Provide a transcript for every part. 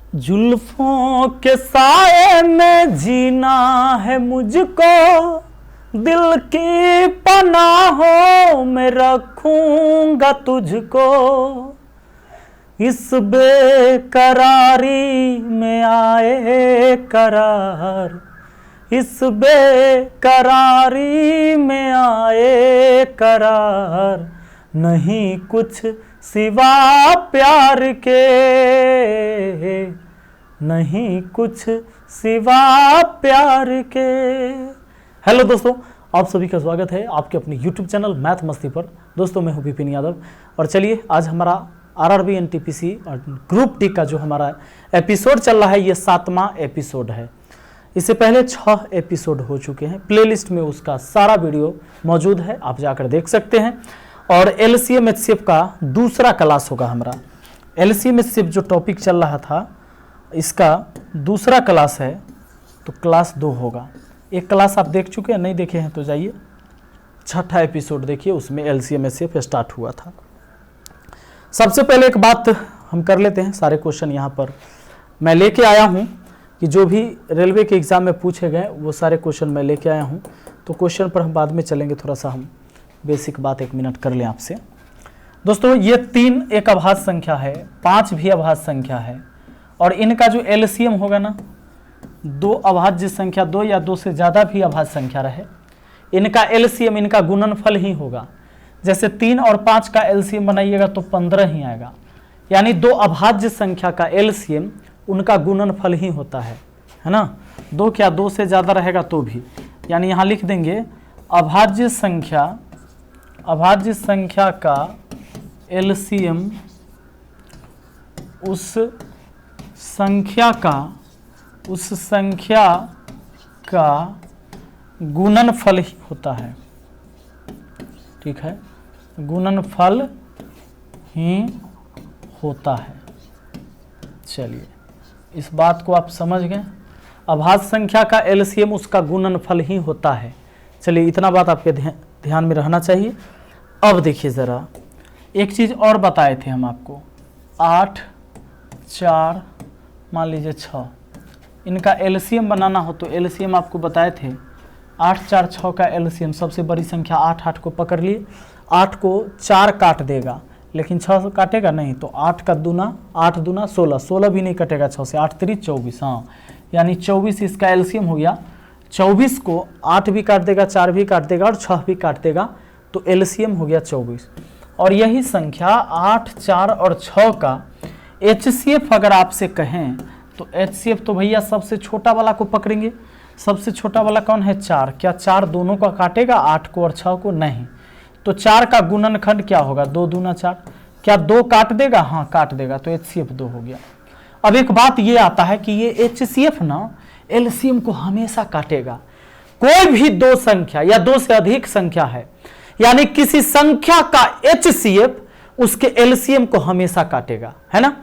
जुल्फों के साए में जीना है मुझको, दिल की पनाहों में रखूंगा तुझको, इस बेकरारी में आए करार, इस बेकरारी में आए करार, नहीं कुछ सिवा प्यार के, नहीं कुछ सिवा प्यार के। हेलो दोस्तों, आप सभी का स्वागत है आपके अपने YouTube चैनल मैथ मस्ती पर। दोस्तों मैं हूं विपिन यादव और चलिए आज हमारा आरआरबी एनटीपीसी और ग्रुप डी का जो हमारा एपिसोड चल रहा है ये 7वां एपिसोड है। इससे पहले 6 एपिसोड हो चुके हैं, प्लेलिस्ट में उसका सारा वीडियो मौजूद है, आप जाकर देख सकते हैं। और एलसीएम एचसीएफ का दूसरा क्लास होगा हमारा। एलसीएम एचसीएफ जो टॉपिक चल रहा था इसका दूसरा क्लास है, तो क्लास 2 होगा। एक क्लास आप देख चुके हैं, नहीं देखे हैं तो जाइए 6ठा एपिसोड देखिए, उसमें एलसीएम एचसीएफ स्टार्ट हुआ था। सबसे पहले एक बात हम कर लेते हैं, सारे क्वेश्चन यहाँ पर मैं लेके आया हूँ कि जो भी रेलवे के एग्ज़ाम में पूछे गए वो सारे क्वेश्चन मैं लेके आया हूँ। तो क्वेश्चन पर हम बाद में चलेंगे, थोड़ा सा हम बेसिक बात 1 मिनट कर लें आपसे। दोस्तों ये 3 एक अभाज्य संख्या है, 5 भी अभाज्य संख्या है और इनका जो एलसीएम होगा ना, 2 अभाज्य संख्या 2 या 2 से ज़्यादा भी अभाज्य संख्या रहे, इनका एलसीएम इनका गुणनफल ही होगा। जैसे 3 और 5 का एलसीएम बनाइएगा तो 15 ही आएगा, यानी 2 अभाज्य संख्या का एलसीएम उनका गुणनफल ही होता है ना। 2 क्या 2 से ज़्यादा रहेगा तो भी, यानी यहाँ लिख देंगे अभाज्य संख्या का एलसीएम उस संख्या का गुणनफल ही होता है। ठीक है, गुणनफल ही होता है। चलिए इस बात को आप समझ गए, अभाज्य संख्या का एलसीएम उसका गुणनफल ही होता है। चलिए इतना बात आपके ध्यान में रहना चाहिए। अब देखिए ज़रा एक चीज़ और बताए थे हम आपको, 8 4 मान लीजिए 6, इनका एलसीएम बनाना हो तो एलसीएम आपको बताए थे 8 4 6 का एलसीएम, सबसे बड़ी संख्या 8 8 को पकड़ लिए, 8 को 4 काट देगा लेकिन 6 काटेगा नहीं, तो 8 का दूना 8 दूना 16, 16 भी नहीं कटेगा 6 से, 8 3 24, हाँ यानी 24 इसका एलसीएम हो गया। 24 को 8 भी काट देगा, 4 भी काट देगा और 6 भी काट देगा, तो एलसीएम हो गया 24। और यही संख्या 8 4 और 6 का एचसीएफ अगर आपसे कहें तो एचसीएफ तो भैया सबसे छोटा वाला को पकड़ेंगे। सबसे छोटा वाला कौन है? 4। क्या 4 दोनों का काटेगा, 8 को और 6 को? नहीं। तो 4 का गुणनखंड क्या होगा? 2 दूना 4। क्या 2 काट देगा? हाँ काट देगा, तो एचसीएफ 2 हो गया। अब एक बात ये आता है कि ये एचसीएफ ना एलसीएम को हमेशा काटेगा। कोई भी 2 संख्या या 2 से अधिक संख्या है, यानी किसी संख्या का एचसीएफ उसके एलसीएम को हमेशा काटेगा, है ना।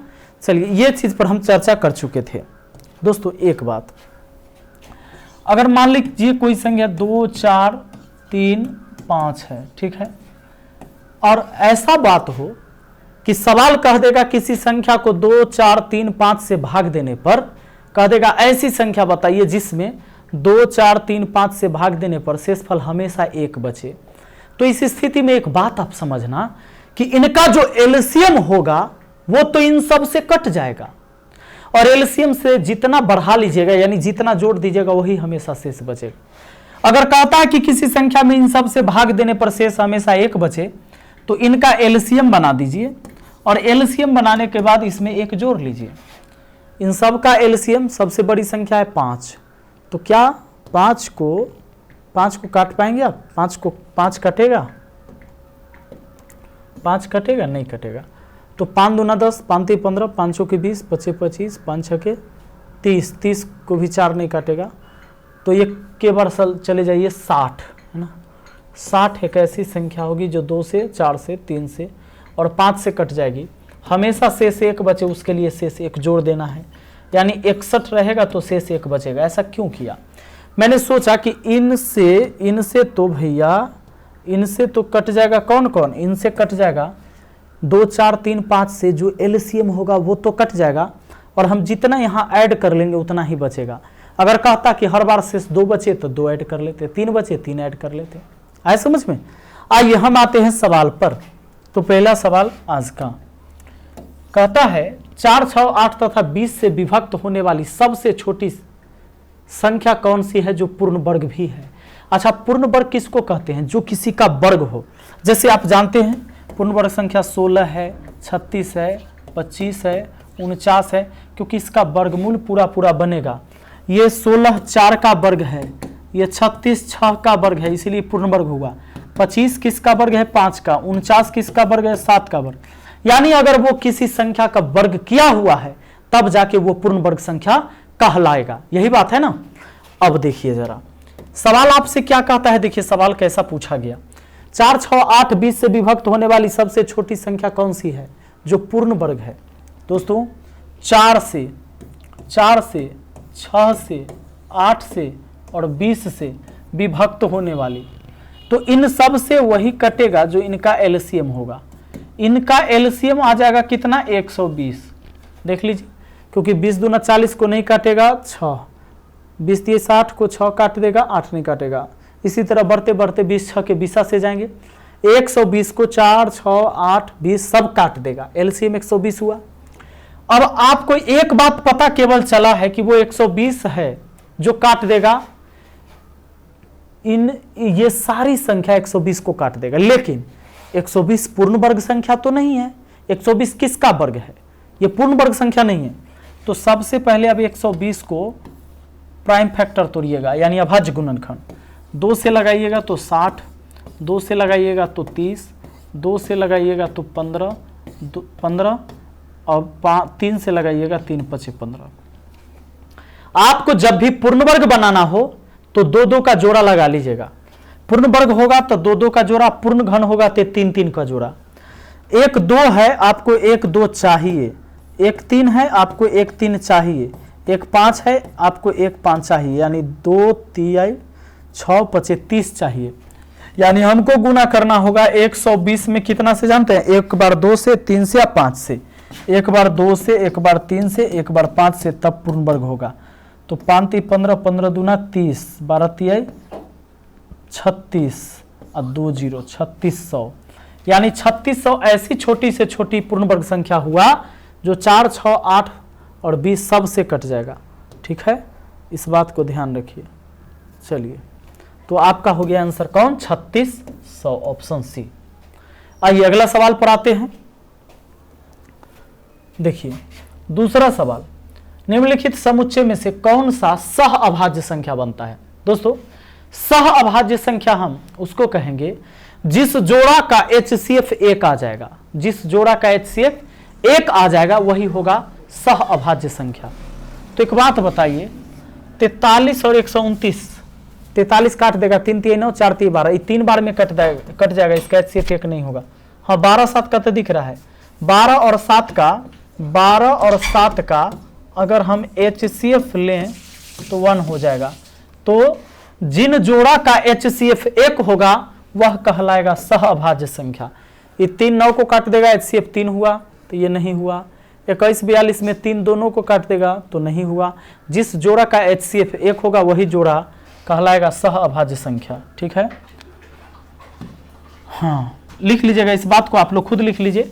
चलिए ये चीज पर हम चर्चा कर चुके थे। दोस्तों एक बात, अगर मान लीजिए कोई संख्या 2 4 3 5 है, ठीक है, और ऐसा बात हो कि सवाल कह देगा किसी संख्या को 2 4 3 5 से भाग देने पर कह देगा ऐसी संख्या बताइए जिसमें 2 4 3 5 से भाग देने पर शेषफल हमेशा 1 बचे। तो इस स्थिति में एक बात आप समझना कि इनका जो एलसीएम होगा वो तो इन सब से कट जाएगा, और एलसीएम से जितना बढ़ा लीजिएगा यानी जितना जोड़ दीजिएगा वही हमेशा शेष बचेगा। अगर कहता है कि किसी संख्या में इन सब से भाग देने पर शेष हमेशा 1 बचे, तो इनका एलसीएम बना दीजिए और एलसीएम बनाने के बाद इसमें 1 जोड़ लीजिए। इन सब का एलसीएम सबसे बड़ी संख्या है 5, तो क्या 5 को काट पाएंगे आप? 5 को 5 कटेगा? 5 कटेगा? नहीं कटेगा। तो 5 दूना 10, 5 3 15, 5 के 20, 25 25, 5 6 के 30, 30 को भी 4 नहीं काटेगा, तो ये के बार चले जाइए 60, है ना। 60 एक ऐसी संख्या होगी जो 2 से 4 से 3 से और 5 से कट जाएगी, हमेशा शेष 1 बचे, उसके लिए शेष 1 जोड़ देना है, यानी 61 रहेगा तो शेष 1 बचेगा। ऐसा क्यों किया? मैंने सोचा कि इनसे तो भैया इनसे तो कट जाएगा, कौन कौन? इनसे कट जाएगा 2 4 3 5 से जो एलसीएम होगा वो तो कट जाएगा, और हम जितना यहाँ ऐड कर लेंगे उतना ही बचेगा। अगर कहता कि हर बार शेष 2 बचे तो 2 ऐड कर लेते, 3 बचे 3 ऐड कर लेते। आए समझ में? आइए हम आते हैं सवाल पर। तो पहला सवाल आज का कहता है 4, 6, 8 तथा 20 से विभक्त होने वाली सबसे छोटी संख्या कौन सी है जो पूर्ण वर्ग भी है। अच्छा, पूर्ण वर्ग किसको कहते हैं? जो किसी का वर्ग हो। जैसे आप जानते हैं पूर्ण वर्ग संख्या 16 है, 36 है, 25 है, 49 है, क्योंकि इसका वर्गमूल पूरा पूरा बनेगा। ये 16 4 का वर्ग है, ये 36 6 का वर्ग है, इसीलिए पूर्ण वर्ग हुआ। 25 किसका वर्ग है? 5 का। 49 किसका वर्ग है? 7 का वर्ग। यानी अगर वो किसी संख्या का वर्ग किया हुआ है तब जाके वो पूर्ण वर्ग संख्या कहलाएगा। यही बात है ना। अब देखिए जरा सवाल आपसे क्या कहता है। देखिए सवाल कैसा पूछा गया। 4, 6, 8, 20 से विभक्त होने वाली सबसे छोटी संख्या कौन सी है जो पूर्ण वर्ग है? दोस्तों 4 से 6 से 8 से और 20 से विभक्त होने वाली, तो इन सब से वही कटेगा जो इनका एलसीएम होगा। इनका एलसीएम आ जाएगा कितना? 120। देख लीजिए, क्योंकि 20 दूना 40 को नहीं काटेगा 6, 20 दिए 60 को 6 काट देगा, 8 नहीं काटेगा। इसी तरह बढ़ते बढ़ते 20 6 के 20 से जाएंगे, 120 को 4, 6, 8, 20 सब काट देगा, एलसीएम 120 हुआ। अब आपको एक बात पता केवल चला है कि वो 120 है जो काट देगा, ये सारी संख्या 120 को काट देगा। लेकिन 120 पूर्ण वर्ग संख्या तो नहीं है। 120 किसका वर्ग है? ये पूर्ण वर्ग संख्या नहीं है। तो सबसे पहले अब 120 को प्राइम फैक्टर तोड़िएगा, यानी अभाज्य गुणनखंड। 2 से लगाइएगा तो 60, 2 से लगाइएगा तो 30, 2 से लगाइएगा तो 15 और 3 से लगाइएगा 3 5 15। आपको जब भी पूर्ण वर्ग बनाना हो तो 2 2 का जोड़ा लगा लीजिएगा। पूर्ण वर्ग होगा तो 2 2 का जोड़ा, पूर्ण घन होगा तो 3 3 का जोड़ा। 1 2 है, आपको 1 2 चाहिए। 1 3 है, आपको 1 3 चाहिए। 1 5 है, आपको 1 5 चाहिए, यानी 2 3 6 5 30 चाहिए। यानी हमको गुना करना होगा 120 में कितना से जानते हैं? 1 बार 2 से, 3 से या 5 से। 1 बार 2 से, 1 बार 3 से, 1 बार 5 से, तब पूर्ण वर्ग होगा। तो 5 3 15, 15 दूना 30, 12 3 36 और 2 0 3600। यानी 3600 ऐसी छोटी से छोटी पूर्ण वर्ग संख्या हुआ जो 4, 6, 8 और 20 सब से कट जाएगा। ठीक है, इस बात को ध्यान रखिए। चलिए, तो आपका हो गया आंसर कौन? 3600, ऑप्शन सी। आइए अगला सवाल पर आते हैं। देखिए दूसरा सवाल, निम्नलिखित समुच्चय में से कौन सा सह अभाज्य संख्या बनता है? दोस्तों सह अभाज्य संख्या हम उसको कहेंगे जिस जोड़ा का HCF 1 आ जाएगा। जिस जोड़ा का HCF 1 आ जाएगा वही होगा सह अभाज्य संख्या। तो एक बात बताइए, 43 और 129, 43 काट देगा, 3 3 9, 4 3 12, ये 3 बार में कट जाएगा, इसका HCF 1 नहीं होगा। हाँ 12 7 का तो दिख रहा है। 12 और 7 का अगर हम HCF लें तो 1 हो जाएगा। तो जिन जोड़ा का HCF 1 होगा वह कहलाएगा सह अभाज्य संख्या। ये 3 9 को काट देगा, HCF 3 हुआ तो ये नहीं हुआ। 21 42 में 3 दोनों को काट देगा तो नहीं हुआ। जिस जोड़ा का HCF 1 होगा वही जोड़ा कहलाएगा सह अभाज्य संख्या। ठीक है, हाँ लिख लीजिएगा इस बात को, आप लोग खुद लिख लीजिए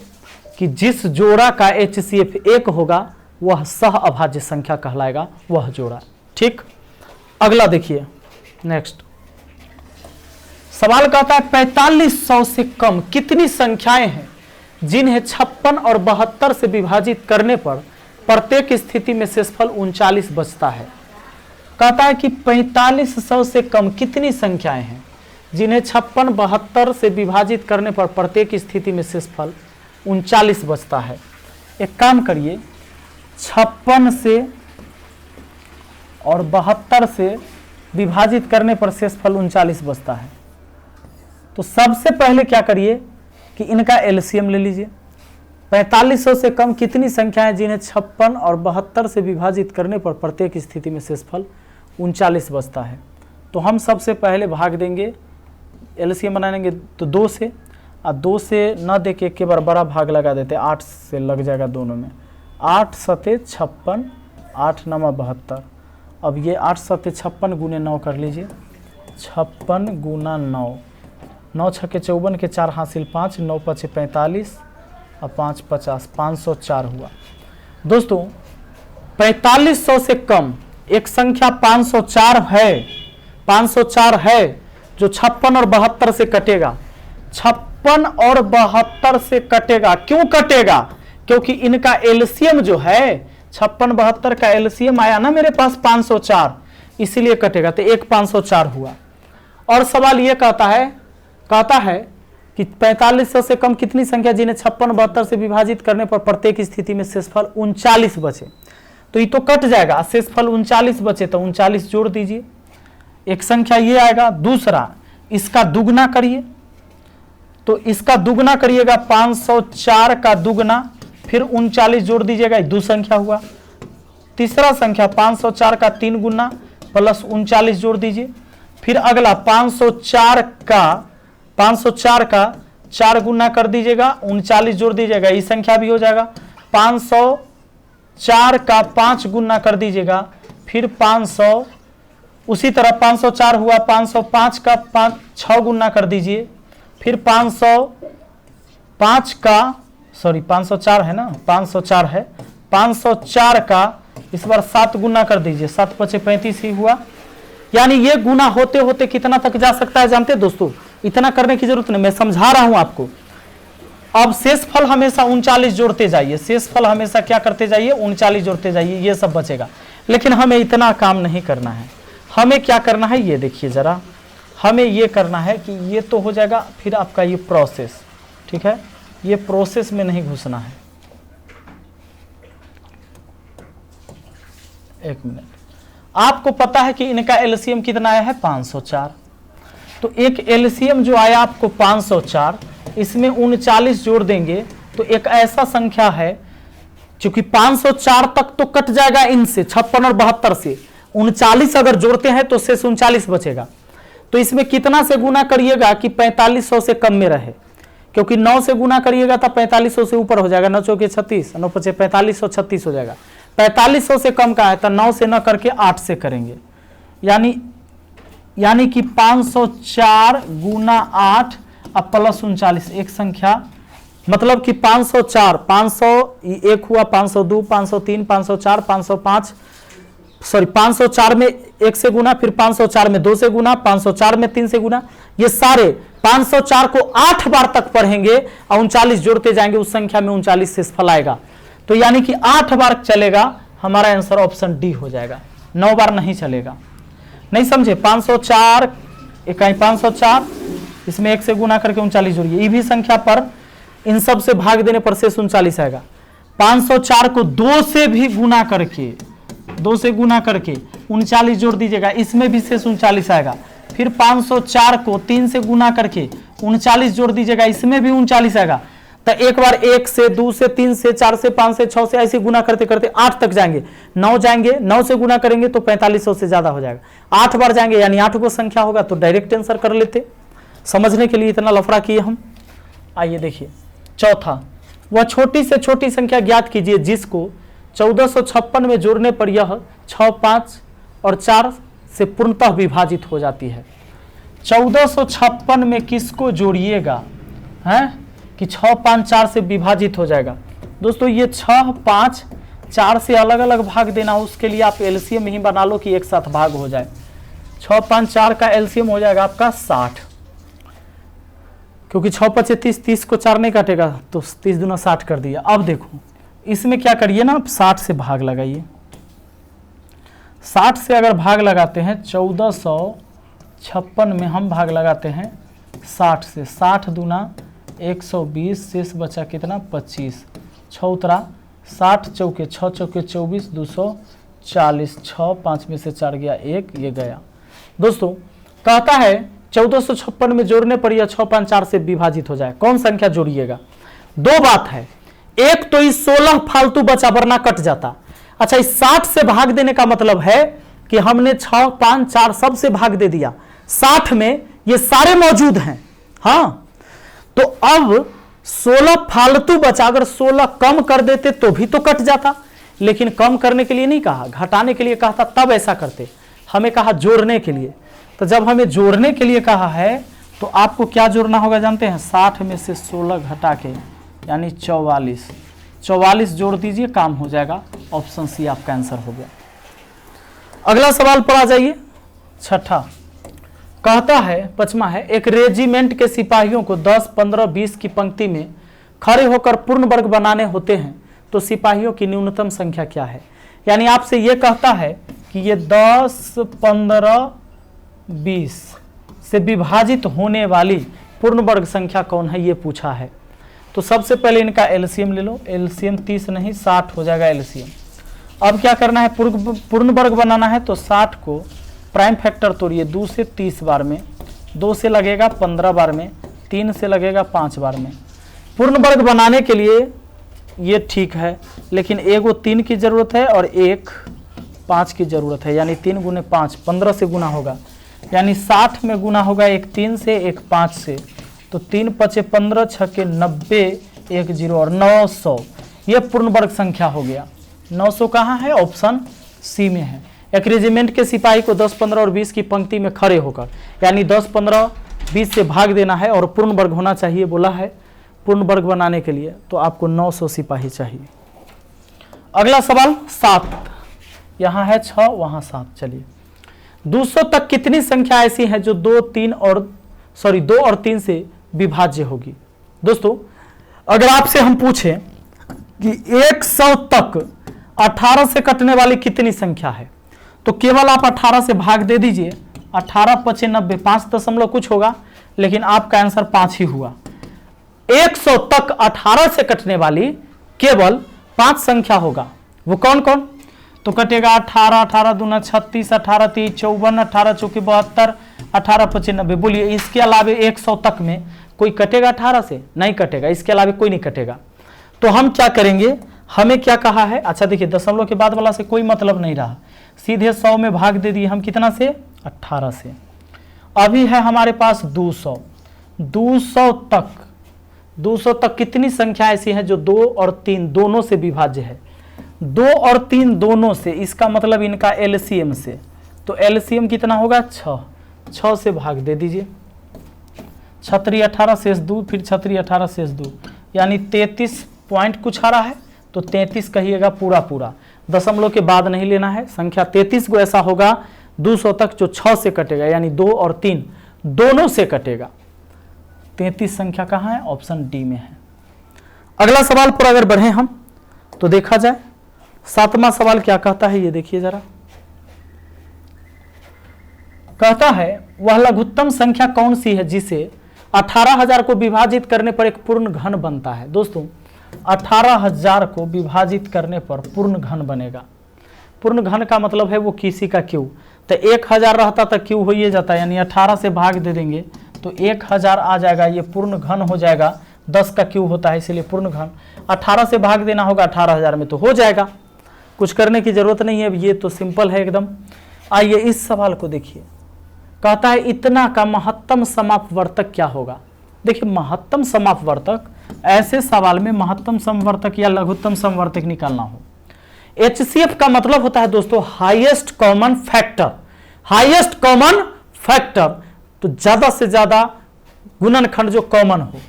कि जिस जोड़ा का HCF 1 होगा वह सह अभाज्य संख्या कहलाएगा, वह जोड़ा। ठीक, अगला देखिए नेक्स्ट सवाल कहता है 4500 से कम कितनी संख्याएं हैं जिन्हें 56 और 72 से विभाजित करने पर प्रत्येक स्थिति में शेषफल 39 बचता है। कहता है कि 4500 से कम कितनी संख्याएं हैं जिन्हें 56 72 से विभाजित करने पर प्रत्येक स्थिति में शेषफल 39 बचता है। एक काम करिए, 56 से और 72 से विभाजित करने पर शेषफल 39 बचता है। तो सबसे पहले क्या करिए कि इनका एलसीएम ले लीजिए। 4500 से कम कितनी संख्याएं जिन्हें 56 और 72 से विभाजित करने पर प्रत्येक स्थिति में शेषफल 39 बचता है। तो हम सबसे पहले भाग देंगे, एलसीएम बनाएंगे तो 2 से, और 2 से न दे के एक बार बड़ा भाग लगा देते, 8 से लग जाएगा दोनों में। 8 सते 56, 8 9 72। अब ये 8 सते 56 गुने 9 कर लीजिए, 56 गुना 9, 9 छके 54 के 4 हासिल 5, 9 पचे 45 और 5 50, 504 हुआ। दोस्तों 4500 से कम एक संख्या 504 है, 504 है जो 56 और 72 से कटेगा, 56 और 72 से कटेगा। क्यों कटेगा? क्योंकि इनका एलसीएम जो है 56 72 का एलसीएम आया ना मेरे पास 504, इसीलिए कटेगा। तो एक 504 हुआ। और सवाल ये कहता है कि 4500 से कम कितनी संख्या जिन्हें 56 72 से विभाजित करने पर प्रत्येक स्थिति में शेषफल 39 बचे। तो ये तो कट जाएगा, शेषफल 39 बचे तो 39 जोड़ दीजिए, एक संख्या ये आएगा। दूसरा इसका दुगना करिए, तो इसका दुगना करिएगा 504 का दुगना, फिर 39 जोड़ दीजिएगा, दो संख्या हुआ। तीसरा संख्या 504 का 3 गुना प्लस 39 जोड़ दीजिए। फिर अगला 504 का 4 गुना कर दीजिएगा, 39 जोड़ दीजिएगा, ये संख्या भी हो जाएगा। 504 का 5 गुना कर दीजिएगा, फिर 500, उसी तरह 504 हुआ, 505 का 6 गुना कर दीजिए, फिर 504 है ना, 504 है, 504 का इस बार 7 गुना कर दीजिए, 7 पचे 35 ही हुआ। यानी ये गुना होते होते कितना तक जा सकता है जानते हैं दोस्तों? इतना करने की जरूरत नहीं, मैं समझा रहा हूं आपको। अब शेषफल हमेशा 39 जोड़ते जाइए, शेषफल हमेशा क्या करते जाइए? 39 जोड़ते जाइए, ये सब बचेगा। लेकिन हमें इतना काम नहीं करना है। हमें क्या करना है ये देखिए जरा, हमें ये करना है कि ये तो हो जाएगा, फिर आपका ये प्रोसेस, ठीक है, ये प्रोसेस में नहीं घुसना है। एक मिनट, आपको पता है कि इनका एलसीएम कितना आया है? 504। तो एक एलसीएम जो आया आपको 504, इसमें 39 जोड़ देंगे तो एक ऐसा संख्या है, क्योंकि 504 तक तो कट जाएगा इनसे, 56 और 72 से, 39 अगर जोड़ते हैं तो शेष 39 बचेगा। तो इसमें कितना से गुना करिएगा कि 4500 से कम में रहे, क्योंकि 9 से गुना करिएगा तब 4500 से ऊपर हो जाएगा, 9 चौके 36, 9 पचे 4536 हो जाएगा। 4500 से कम का है तो 9 से न करके 8 से करेंगे, यानी कि 504 गुना 8 अब प्लस 39, एक संख्या, मतलब कि 504, 501 हुआ, 502, 503, 504, 505, सॉरी 504 में 1 से गुना, फिर 504 में 2 से गुना, 504 में 3 से गुना, ये सारे 504 को 8 बार तक पढ़ेंगे और 39 जोड़ते जाएंगे, उस संख्या में 39 शेषफल आएगा। तो यानी कि 8 बार चलेगा, हमारा आंसर ऑप्शन डी हो जाएगा, 9 बार नहीं चलेगा। नहीं समझे? 504 इकाई 504, इसमें 1 से गुना करके 39 जोड़िए, ये भी संख्या पर इन सब से भाग देने पर शेष 39 आएगा। 504 को 2 से भी गुना करके, 2 से गुना करके 39 जोड़ दीजिएगा, इसमें भी शेष 39 आएगा। फिर 504 को 3 से गुना करके 39 जोड़ दीजिएगा, इसमें भी 39 आएगा। तो एक बार 1 से 2 से 3 से 4 से 5 से 6 से ऐसे गुना करते करते 8 तक जाएंगे, 9 जाएंगे, 9 से गुना करेंगे तो 4500 से ज्यादा हो जाएगा। 8 बार जाएंगे यानी 8 को संख्या होगा, तो डायरेक्ट आंसर कर लेते। समझने के लिए इतना लफड़ा किए हम। आइए देखिए चौथा, वह छोटी से छोटी संख्या ज्ञात कीजिए जिसको 1456 में जोड़ने पर यह 6, 5 और 4 से पूर्णतः विभाजित हो जाती है। 1456 में किसको जोड़िएगा हैं कि 6, 5, 4 से विभाजित हो जाएगा? दोस्तों ये 6, 5, 4 से अलग अलग भाग देना, उसके लिए आप एलसीएम ही बना लो कि एक साथ भाग हो जाए। 6, 5, 4 का एलसीएम हो जाएगा आपका 60, क्योंकि 6 पचे 30, 30 को 4 नहीं काटेगा तो 30 दूना 60 कर दिया। अब देखो इसमें क्या करिए ना, 60 से भाग लगाइए। 60 से अगर भाग लगाते हैं 1456 में हम भाग लगाते हैं 60 से, 60 दूना 120, शेष बचा कितना 25, 6 उतरा 60 चौके 6 चौके 24, 240, 6 5 में से 4 गया 1, ये गया। दोस्तों कहता है 1456 में जोड़ने पर यह 6, 5, 4 से विभाजित हो जाए, कौन संख्या जोड़िएगा? दो बात है, एक तो इस 16 फालतू बचा वरना कट जाता। अच्छा, इस 60 से भाग देने का मतलब है कि हमने 6, 5, 4 सब से भाग दे दिया, 60 में ये सारे मौजूद हैं। हाँ, तो अब 16 फालतू बचा, अगर 16 कम कर देते तो भी तो कट जाता, लेकिन कम करने के लिए नहीं कहा, घटाने के लिए कहा था, तब ऐसा करते। हमें कहा जोड़ने के लिए, तो जब हमें जोड़ने के लिए कहा है तो आपको क्या जोड़ना होगा जानते हैं? 60 में से 16 घटा के यानी 44, 44 जोड़ दीजिए, काम हो जाएगा। ऑप्शन सी आपका आंसर हो गया। अगला सवाल पर आ जाइए, छठा कहता है, पचमा है, एक रेजिमेंट के सिपाहियों को 10, 15, 20 की पंक्ति में खड़े होकर पूर्ण वर्ग बनाने होते हैं, तो सिपाहियों की न्यूनतम संख्या क्या है? यानी आपसे यह कहता है कि ये 10, 15, 20 से विभाजित होने वाली पूर्ण वर्ग संख्या कौन है, ये पूछा है। तो सबसे पहले इनका एलसीएम ले लो। एलसीएम 30 नहीं 60 हो जाएगा एलसीएम। अब क्या करना है? पूर्ण वर्ग बनाना है, तो 60 को प्राइम फैक्टर तोड़िए 2 से 30 बार में, 2 से लगेगा 15 बार में, 3 से लगेगा 5 बार में। पूर्ण वर्ग बनाने के लिए ये ठीक है, लेकिन एगो 3 की जरूरत है और एक 5 की जरूरत है, यानी 3 गुने 5 15 से गुना होगा, यानी 60 में गुना होगा, एक 3 से एक 5 से, तो 3 पचे 15, 6 के 90, 1 0 और 900, ये पूर्ण वर्ग संख्या हो गया। 900 कहाँ है? ऑप्शन सी में है। एक रेजिमेंट के सिपाही को 10, 15 और 20 की पंक्ति में खड़े होकर, यानी 10, 15, 20 से भाग देना है और पूर्ण वर्ग होना चाहिए बोला है। पूर्ण वर्ग बनाने के लिए तो आपको 900 सिपाही चाहिए। अगला सवाल 7, यहाँ है 6 वहाँ 7। चलिए, 200 तक कितनी संख्या ऐसी है जो 2 और 3 से विभाज्य होगी? दोस्तों, अगर आपसे हम पूछें कि 100 तक 18 से कटने वाली कितनी संख्या है, तो केवल आप 18 से भाग दे दीजिए। 18 पचे 90, 5 दशमलव कुछ होगा, लेकिन आपका आंसर 5 ही हुआ। 100 तक 18 से कटने वाली केवल 5 संख्या होगा। वो कौन कौन? तो कटेगा 18, 18 दूना 36, 18 3 54, 18 चौके 72, 18 पचे 90। बोलिए, इसके अलावे 100 तक में कोई कटेगा 18 से? नहीं कटेगा, इसके अलावे कोई नहीं कटेगा। तो हम क्या करेंगे? हमें क्या कहा है? अच्छा देखिए, दशमलव के बाद वाला से कोई मतलब नहीं रहा, सीधे 100 में भाग दे दिए हम। कितना से? 18 से। अभी है हमारे पास 200। 200 तक कितनी संख्या ऐसी है जो 2 और 3 दोनों से विभाज्य है? 2 और 3 दोनों से, इसका मतलब इनका एलसीएम से। तो एलसीएम कितना होगा? 6। 6 से भाग दे दीजिए। 6 18 शेष 2, फिर 6 18 शेष 2, यानी 33 पॉइंट कुछ आ रहा है, तो 33 कहिएगा पूरा पूरा, दशमलव के बाद नहीं लेना है। संख्या 33 को ऐसा होगा 200 तक जो 6 से कटेगा, यानी 2 और 3 दोनों से कटेगा। 33 संख्या कहाँ है? ऑप्शन डी में है। अगला सवाल पर अगर बढ़े हम तो देखा जाए 7वां सवाल क्या कहता है, ये देखिए जरा। कहता है, वह लघुत्तम संख्या कौन सी है जिसे 18,000 को विभाजित करने पर एक पूर्ण घन बनता है? दोस्तों, 18,000 को विभाजित करने पर पूर्ण घन बनेगा। पूर्ण घन का मतलब है वो किसी का क्यू। तो 1000 रहता तो क्यू हो ही जाता, यानी 18 से भाग दे देंगे तो 1000 आ जाएगा, ये पूर्ण घन हो जाएगा। 10 का क्यू होता है, इसलिए पूर्ण घन। 18 से भाग देना होगा 18,000 में, तो हो जाएगा, कुछ करने की जरूरत नहीं है, ये तो सिंपल है एकदम। आइए इस सवाल को देखिए। कहता है, इतना का महत्तम समापवर्तक क्या होगा? देखिए, महत्तम समापवर्तक, ऐसे सवाल में महत्तम समवर्तक या लघुत्तम समवर्तक निकालना हो। HCF का मतलब होता है दोस्तों highest common factor. Highest common factor, तो ज्यादा से ज्यादा गुणनखंड जो कॉमन हो,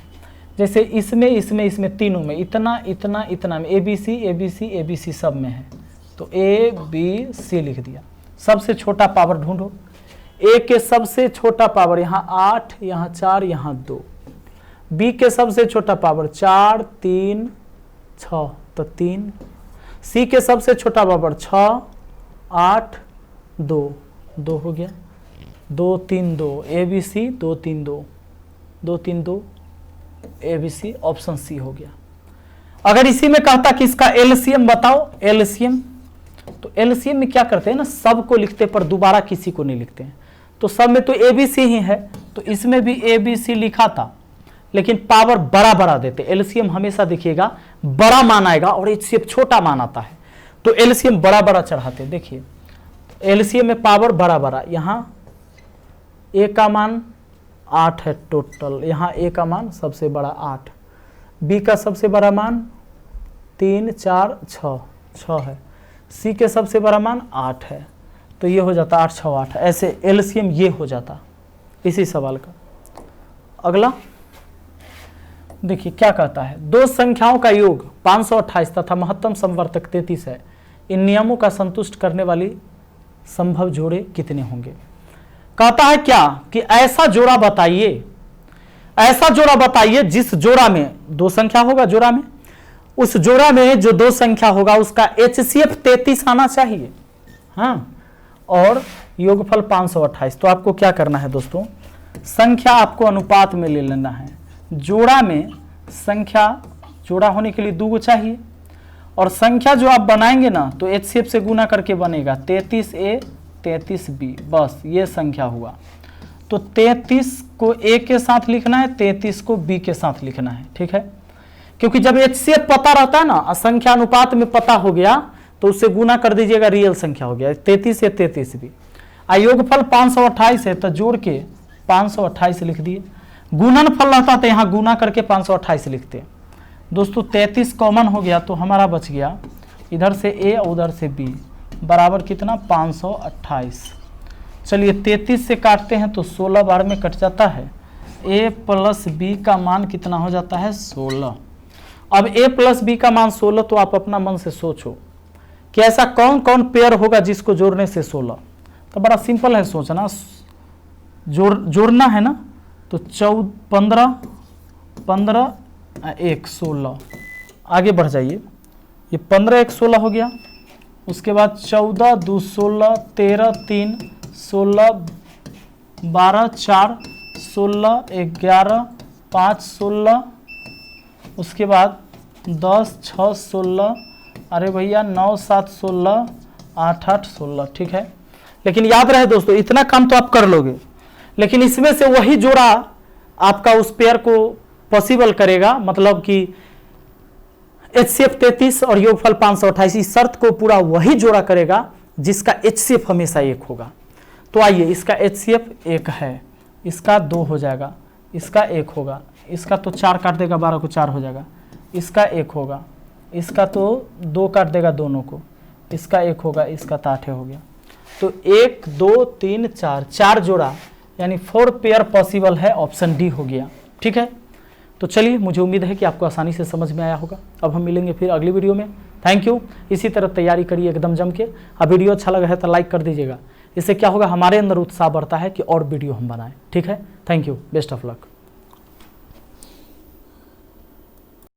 जैसे इसमें तीनों में इतना में ABC सब में है, तो ABC लिख दिया। सबसे छोटा पावर ढूंढो। A के सबसे छोटा पावर यहाँ 8, यहाँ 4, यहाँ 2। B के सबसे छोटा पावर 4, 3, 6, तो 3। C के सबसे छोटा पावर 6, 8, 2, 2 हो गया। 2 3 2 ABC, 2 3 2, 2 3 2 ABC, ऑप्शन सी हो गया। अगर इसी में कहता कि इसका एलसीएम बताओ, एलसीएम, तो एलसीएम में क्या करते हैं ना, सब को लिखते पर दोबारा किसी को नहीं लिखते हैं। तो सब में तो ABC ही है, तो इसमें भी ABC लिखा था, लेकिन पावर बड़ा बड़ा देते। एलसीएम हमेशा देखिएगा बड़ा मान आएगा और HCF छोटा मान आता है, तो एलसीएम बड़ा बड़ा चढ़ाते। देखिए एलसीएम में पावर बड़ा बड़ा, यहाँ A का मान 8 है टोटल, यहाँ A का मान सबसे बड़ा 8, बी का सबसे बड़ा मान 3 4 6 6 है, सी के सबसे बड़ा मान 8 है, तो ये हो जाता 8 6 8। ऐसे एलसीएम ये हो जाता इसी सवाल का। अगला देखिए क्या कहता है, दो संख्याओं का योग 528 तथा महत्तम समवर्तक 33 है, इन नियमों का संतुष्ट करने वाली संभव जोड़े कितने होंगे। कहता है क्या कि ऐसा जोड़ा बताइए, ऐसा जोड़ा बताइए जिस जोड़ा में दो संख्या होगा, जोड़ा में उस जोड़ा में जो दो संख्या होगा उसका HCF 33 आना चाहिए, हाँ, और योगफल 528। तो आपको क्या करना है दोस्तों, संख्या आपको अनुपात में ले लेना है। जोड़ा में संख्या, जोड़ा होने के लिए 2 चाहिए, और संख्या जो आप बनाएंगे ना तो HCF से गुना करके बनेगा 33A 33B, बस ये संख्या हुआ। तो 33 को A के साथ लिखना है, 33 को B के साथ लिखना है, ठीक है, क्योंकि जब HCF पता रहता है ना, संख्या अनुपात में पता हो गया तो उससे गुना कर दीजिएगा, रियल संख्या हो गया 33 या 33B। योगफल 528 है तो जोड़ के 528 लिख दिए, गुणनफल रहता तो यहाँ गुना करके 528 लिखते। दोस्तों 33 कॉमन हो गया तो हमारा बच गया इधर से A और उधर से B बराबर कितना 528। चलिए 33 से काटते हैं तो 16 बार में कट जाता है, A प्लस B का मान कितना हो जाता है 16। अब A प्लस B का मान 16, तो आप अपना मन से सोचो कि ऐसा कौन कौन पेयर होगा जिसको जोड़ने से 16। तो बड़ा सिंपल है सोचना, जोड़ना है ना, तो 15 15 1 16। आगे बढ़ जाइए, ये 15 1 16 हो गया, उसके बाद 14 2 16 13 3 16 12 4 16 11 5 16, उसके बाद 10 6 16, अरे भैया 9 7 16 8 8 16, ठीक है। लेकिन याद रहे दोस्तों, इतना काम तो आप कर लोगे, लेकिन इसमें से वही जोड़ा आपका उस पेयर को पॉसिबल करेगा, मतलब कि HCF 33 और योगफल 528 इस शर्त को पूरा वही जोड़ा करेगा जिसका HCF हमेशा 1 होगा। तो आइए, इसका HCF 1 है, इसका 2 हो जाएगा, इसका 1 होगा, इसका तो 4 काट देगा 12 को 4 हो जाएगा, इसका 1 होगा, इसका तो 2 काट देगा दोनों को, इसका 1 होगा, इसका तो 8 हो गया। तो 1 2 3 4 4 जोड़ा यानी 4 पेयर पॉसिबल है, ऑप्शन डी हो गया, ठीक है। तो चलिए, मुझे उम्मीद है कि आपको आसानी से समझ में आया होगा। अब हम मिलेंगे फिर अगली वीडियो में। Thank you. इसी तरह तैयारी करिए एकदम जम के। अब वीडियो अच्छा लगा है तो लाइक कर दीजिएगा, इससे क्या होगा, हमारे अंदर उत्साह बढ़ता है कि और वीडियो हम बनाएं, ठीक है। Thank you, best of luck.